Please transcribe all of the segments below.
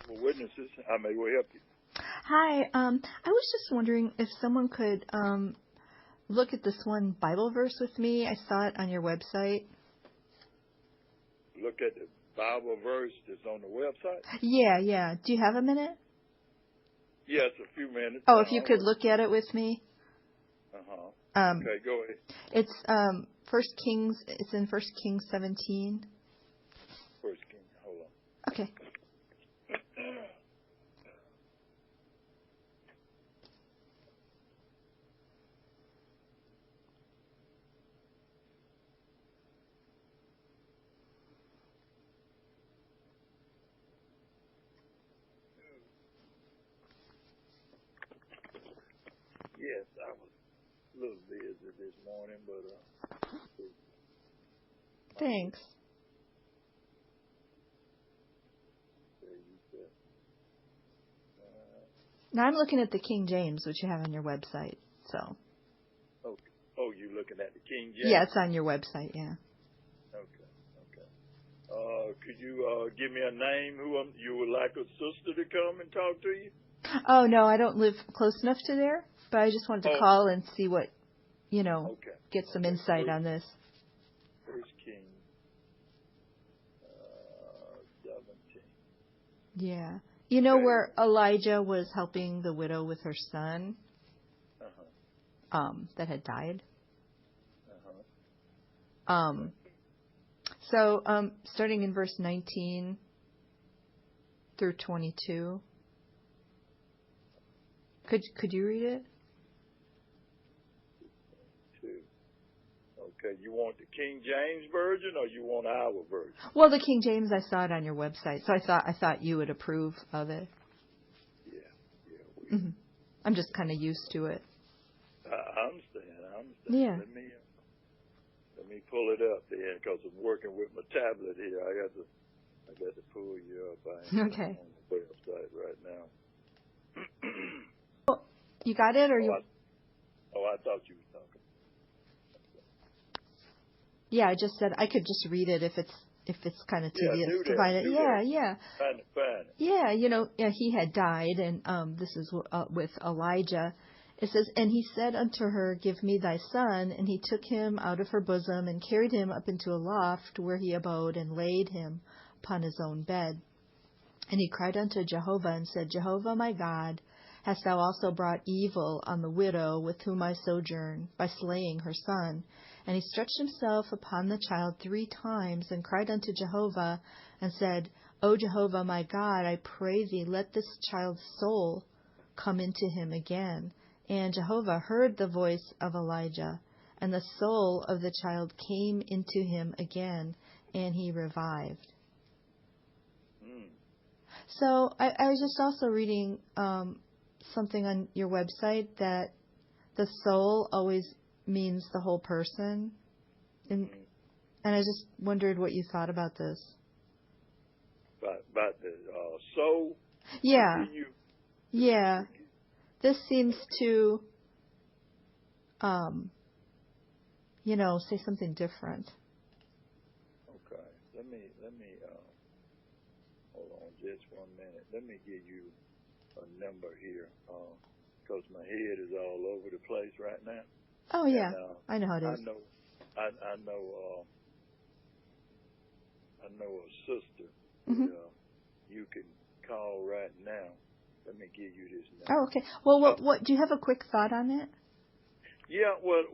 Witnesses, I may well help you. Hi, I was just wondering if someone could look at this one Bible verse with me. I saw it on your website. Look at the Bible verse that's on the website? Yeah. Do you have a minute? Yes, a few minutes. Oh, if you could look at it with me. Okay, go ahead. It's First Kings. It's in First Kings 17. First Kings, hold on. Okay. Yes, I was a little busy this morning, but Thanks. Now I'm looking at the King James, which you have on your website. So. Okay. Oh, you looking at the King James? Yeah, it's on your website. Yeah. Okay. Could you give me a name who you would like a sister to come and talk to you? Oh no, I don't live close enough to there, but I just wanted to call and see what, get some insight on this. First King 17. Yeah. You know where Elijah was helping the widow with her son that had died? So starting in verse 19 through 22. Could you read it? Okay, you want the King James version or you want our version? Well, the King James, I saw it on your website, so I thought you would approve of it. Yeah. I'm just kind of used to it. I understand. Yeah. Let me pull it up there because I'm working with my tablet here. I got to pull you up. Okay. On the website right now. Well, you got it, or you? I thought you were talking. Yeah, I just said I could just read it if it's kind of tedious to find it. Yeah. Find it. Yeah, he had died, and this is with Elijah. It says, and he said unto her, Give me thy son. And he took him out of her bosom and carried him up into a loft where he abode and laid him upon his own bed. And he cried unto Jehovah and said, Jehovah my God, hast thou also brought evil on the widow with whom I sojourn by slaying her son? And he stretched himself upon the child 3 times and cried unto Jehovah and said, O Jehovah my God, I pray thee, let this child's soul come into him again. And Jehovah heard the voice of Elijah, and the soul of the child came into him again, and he revived. So I was just also reading something on your website that the soul always means the whole person. And I just wondered what you thought about this. About the soul? Yeah. Yeah. This seems to, say something different. Okay. Let me, hold on just 1 minute. Let me give you a number here, because my head is all over the place right now. Oh, yeah. And, I know how it is. I know a sister that you can call right now. Let me give you this number. Oh, okay. Well, what do you have a quick thought on it? Yeah, well,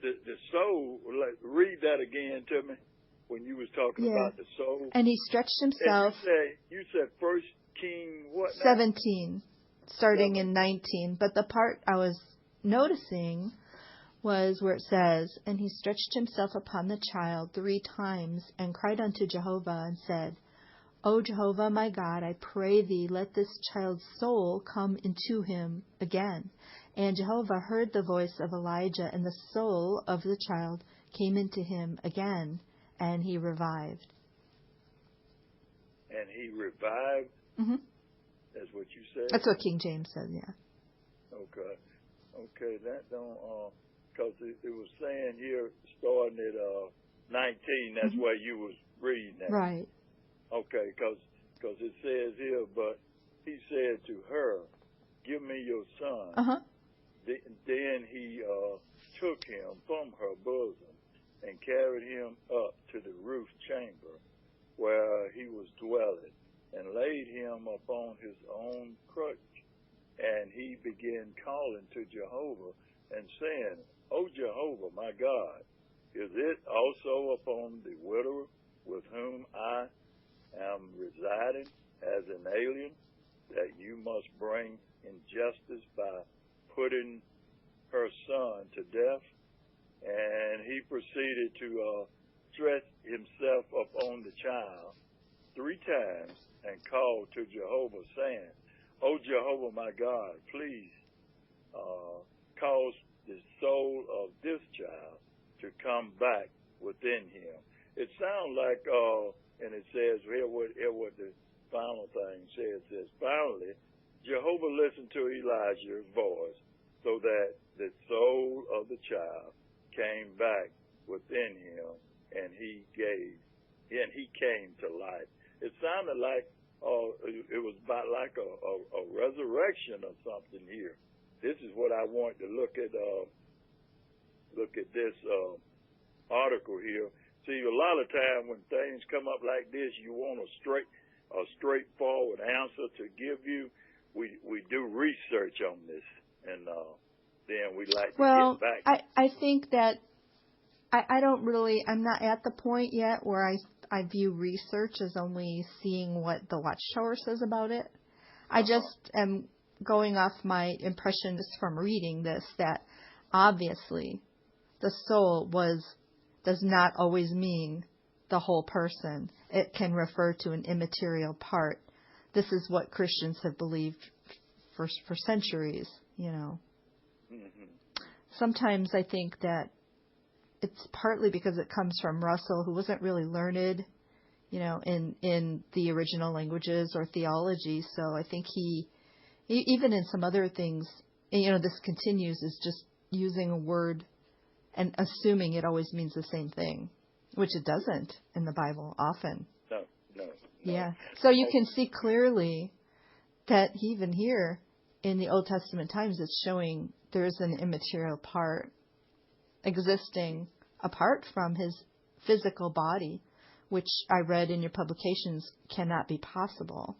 the soul, read that again to me when you was talking about the soul. And he stretched himself. And you said First King what now? 17, starting in 19. But the part I was noticing was where it says, and he stretched himself upon the child 3 times and cried unto Jehovah and said, O Jehovah my God, I pray thee, let this child's soul come into him again. And Jehovah heard the voice of Elijah, and the soul of the child came into him again, and he revived. And he revived? Mm-hmm. That's what you said? That's what King James says, yeah. Okay, that don't, because it was saying here, starting at 19, that's where you was reading that. Right. Okay, because because it says here, but he said to her, give me your son. Uh-huh. Then he took him from her bosom and carried him up to the roof chamber where he was dwelling, and laid him upon his own crutch. And he began calling to Jehovah and saying, O Jehovah, my God, is it also upon the widow with whom I am residing as an alien that you must bring injustice by putting her son to death? And he proceeded to stretch himself upon the child 3 times and called to Jehovah, saying, O Jehovah, my God, please cause the soul of this child to come back within him. It sounds like, and it says here what the final thing says is, finally, Jehovah listened to Elijah's voice so that the soul of the child came back within him, and he came to life. It sounded like it was about like a resurrection or something here. This is what I want to look at this article here. See, a lot of time when things come up like this, you want a straightforward answer to give you. We do research on this, and then we like to get back. I think that I'm not at the point yet where I view research as only seeing what the Watchtower says about it. I just am going off my impressions from reading this, that obviously the soul does not always mean the whole person. It can refer to an immaterial part. This is what Christians have believed for centuries, Mm-hmm. Sometimes I think that it's partly because it comes from Russell, who wasn't really learned, in the original languages or theology. So I think he even in some other things, this continues, is just using a word and assuming it always means the same thing, which it doesn't in the Bible often. No. Yeah. So you can see clearly that even here in the Old Testament times, it's showing there's an immaterial part existing apart from his physical body, which I read in your publications cannot be possible.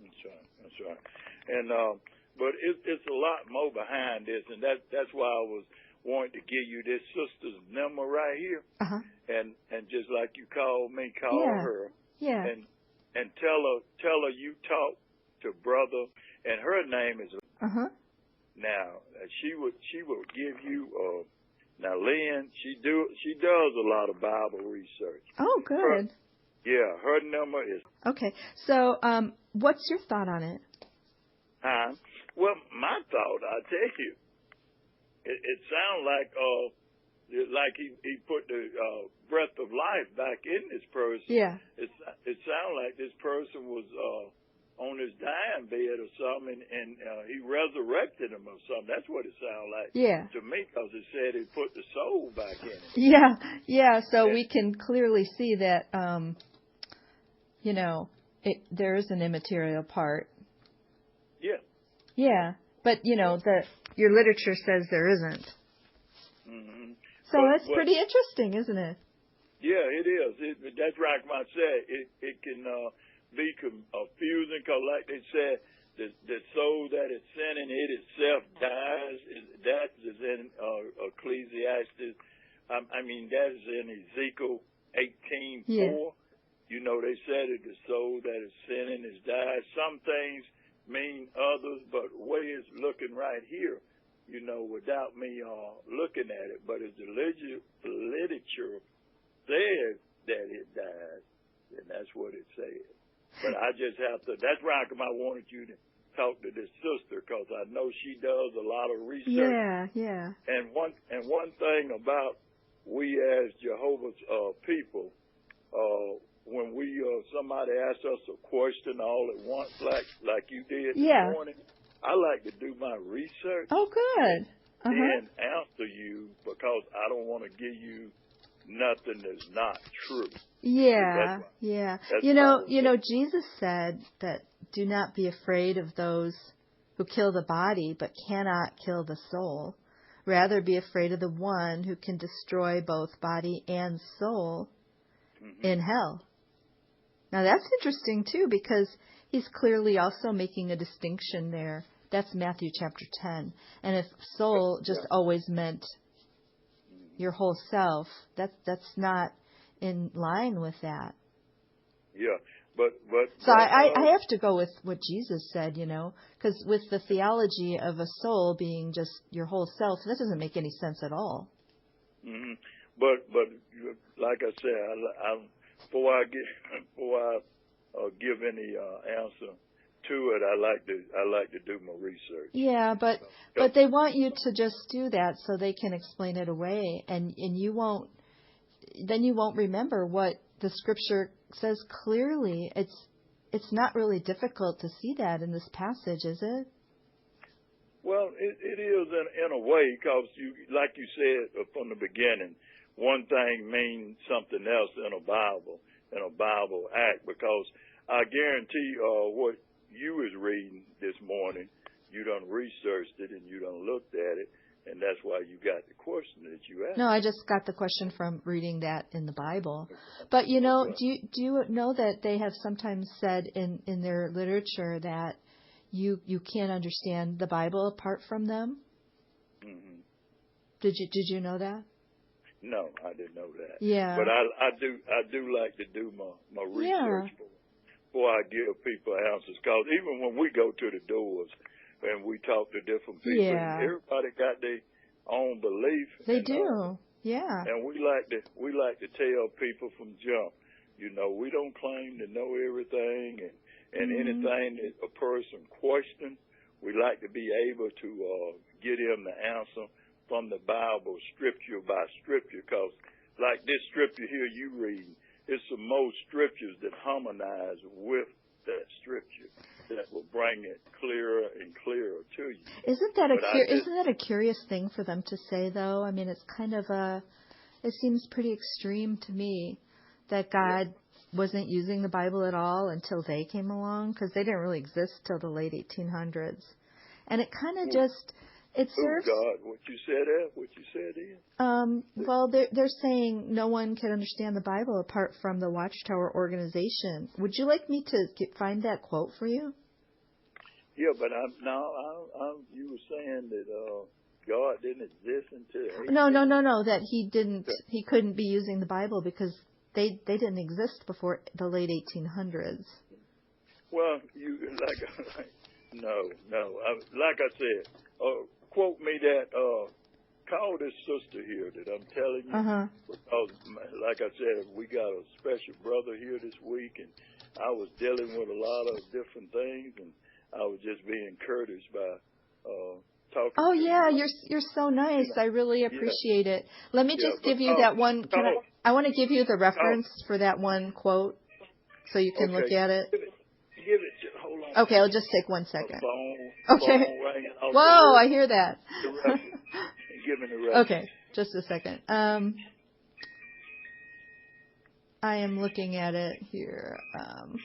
That's right. And but it's a lot more behind this, and that's why I was wanting to give you this sister's number right here, and just like you called me, call her, and tell her you talk to brother, and her name is. Now she will give you. Now Lynn, she does a lot of Bible research. Oh, good. Her number is. Okay, so what's your thought on it? Well, my thought, I tell you, it sounds like he put the breath of life back in this person. Yeah. It sounds like this person was on his dying bed or something, and he resurrected him or something. That's what it sounds like to me, because it said he put the soul back in him. Yeah. So we can clearly see that, there is an immaterial part. Yeah, but your literature says there isn't. Mm-hmm. So that's pretty interesting, isn't it? Yeah, it is. That's right. Like I said, it can be confusing, because, like they said, the soul that is sinning, it itself dies. That is in Ecclesiastes. I mean, that is in Ezekiel 18:4. Yeah. They said that the soul that is sinning is died. Some things mean others, but the way it's looking right here, without me looking at it, but as the literature says that it dies, then that's what it says. But I just have to, that's why I wanted you to talk to this sister, because I know she does a lot of research. Yeah. And one thing about we as Jehovah's people, when we somebody asks us a question all at once, like you did this morning, I like to do my research. Oh, good. And answer you, because I don't want to give you nothing is not true. Yeah, yeah. That's Jesus said that do not be afraid of those who kill the body but cannot kill the soul. Rather be afraid of the one who can destroy both body and soul in hell. Now that's interesting too, because he's clearly also making a distinction there. That's Matthew chapter 10. And if soul just always meant your whole self, that's not in line with that. Yeah, but so I have to go with what Jesus said, because with the theology of a soul being just your whole self, that doesn't make any sense at all. Mm-hmm. But like I said, before I give any answer to it, I like to do my research. Yeah, but they want you to just do that so they can explain it away, and you won't remember what the Scripture says clearly. It's not really difficult to see that in this passage, is it? Well, it is in a way, because like you said from the beginning, one thing means something else in a Bible act, because I guarantee what you was reading this morning, you done researched it and you done looked at it, and that's why you got the question that you asked. No, I just got the question from reading that in the Bible. But, do you know that they have sometimes said in their literature that you can't understand the Bible apart from them? Mm-hmm. Did you know that? No, I didn't know that. Yeah. But I do like to do my research before I give people answers, because even when we go to the doors and we talk to different people, everybody got their own belief. They do. Yeah. And we like to tell people from jump, we don't claim to know everything, and anything that a person questions, we like to be able to get him the answer from the Bible, scripture by scripture, because like this scripture here you read, it's the most scriptures that harmonize with that scripture that will bring it clearer and clearer to you. Isn't that a curious thing for them to say, though? I mean, it's kind of it seems pretty extreme to me that God wasn't using the Bible at all until they came along, because they didn't really exist till the late 1800s. And it kind of it serves. Oh God, what you said Ian? Well, they're saying no one can understand the Bible apart from the Watchtower organization. Would you like me to find that quote for you? Yeah, but you were saying that God didn't exist until. No. That he couldn't be using the Bible because they didn't exist before the late 1800s. Well, no. Like I said, quote me that. Call this sister here that I'm telling you, because, like I said, we got a special brother here this week, and I was dealing with a lot of different things, and I was just being encouraged by talking. Oh yeah, you're so nice. I really appreciate it. Let me just give you that one. I want to give you the reference for that one quote, so you can look at it. Give it. Hold on. Okay, I'll just take 1 second. Okay. Whoa, I hear that. Give me the reference. Okay, just a second. I am looking at it here. Let's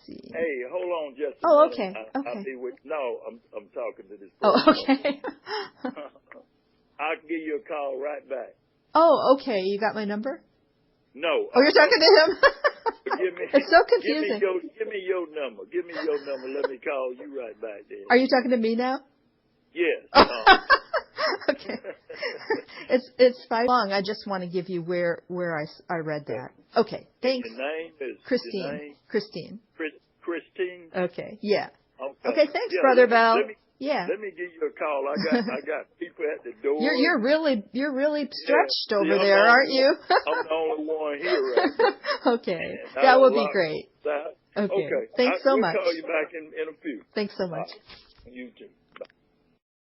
see. Hey, hold on just a minute. Okay. I'll be with. No, I'm talking to this person. Oh, okay. I'll give you a call right back. Oh, okay. You got my number? No. Oh, you're talking to him? It's so confusing. Give me your number. Let me call you right back then. Are you talking to me now? Yes. Okay. It's 5 long. I just want to give you where I read that. Okay. Thanks. Your name is Christine. Christine. Christine. Okay. Yeah. Okay. Thanks, Brother Bell. Let me give you a call. I got people at the door. You're really stretched over there, aren't you? I'm the only one here right now. Okay. That would be great. Okay. Thanks so much. We'll call you back in a few. Thanks so much. You too.